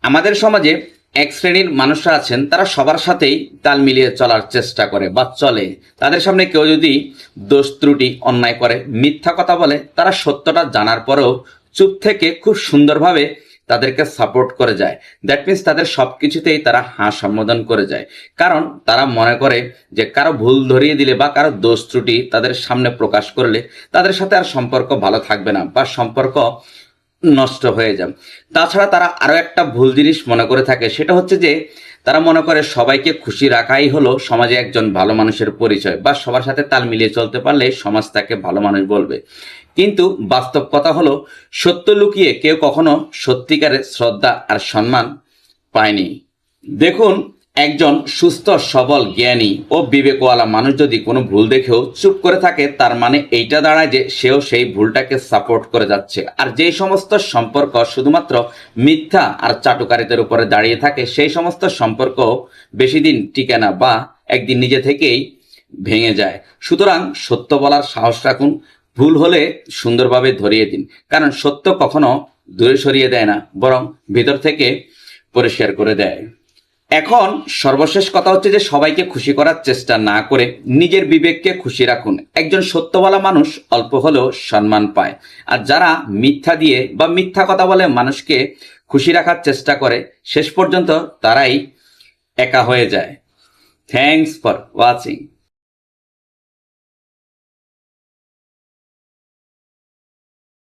আমাদের সমাজে এক শ্রেণীর মানুষরা আছেন, তারা সবার সাথেই তাল মিলিয়ে চলার চেষ্টা করে বা চলে। তাদের সামনে কেউ যদি দোষ ত্রুটি অন্যায় করে, মিথ্যা কথা বলে, তারা সত্যটা জানার পরেও চুপ থেকে খুব সুন্দরভাবে তাদেরকে সাপোর্ট করে যায়। দ্যাট মিনস তাদের সবকিছুতেই তারা হাঁ সম্বোধন করে যায়, কারণ তারা মনে করে যে কারো ভুল ধরিয়ে দিলে বা কারো দোষ ত্রুটি তাদের সামনে প্রকাশ করলে তাদের সাথে আর সম্পর্ক ভালো থাকবে না বা সম্পর্ক নষ্ট হয়ে যায়। তাছাড়া তারা আরো একটা ভুল জিনিস মনে করে থাকে, সেটা হচ্ছে যে তারা মনে করে সবাইকে খুশি রাখাই হলো সমাজে একজন ভালো মানুষের পরিচয়, বা সবার সাথে তাল মিলিয়ে চলতে পারলে সমাজ তাকে ভালো মানুষ বলবে। কিন্তু বাস্তব কথা হলো, সত্য লুকিয়ে কেউ কখনো সত্যিকারের শ্রদ্ধা আর সম্মান পায়নি। দেখুন, একজন সুস্থ সবল জ্ঞানী ও বিবেকওয়ালা মানুষ যদি কোনো ভুল দেখেও চুপ করে থাকে, তার মানে এইটা দাঁড়ায় যে সেও সেই ভুলটাকে সাপোর্ট করে যাচ্ছে। আর যেই সমস্ত সম্পর্ক শুধুমাত্র মিথ্যা আর চাটুকারিতার উপরে দাঁড়িয়ে থাকে, সেই সমস্ত সম্পর্ক বেশি দিন টিকে না বা একদিন নিজে থেকেই ভেঙে যায়। সুতরাং সত্য বলার সাহস রাখুন, ভুল হলে সুন্দরভাবে ধরিয়ে দিন, কারণ সত্য কখনো দূরে সরিয়ে দেয় না, বরং ভিতর থেকে পরিষ্কার করে দেয়। এখন সর্বশেষ কথা হচ্ছে যে সবাইকে খুশি করার চেষ্টা না করে নিজের বিবেককে খুশি রাখুন। একজন সত্যবলা মানুষ অল্প হলেও সম্মান পায়, আর যারা মিথ্যা দিয়ে বা মিথ্যা কথা বলে মানুষকে খুশি রাখার চেষ্টা করে, শেষ পর্যন্ত তারাই একা হয়ে যায়। Thanks for watching.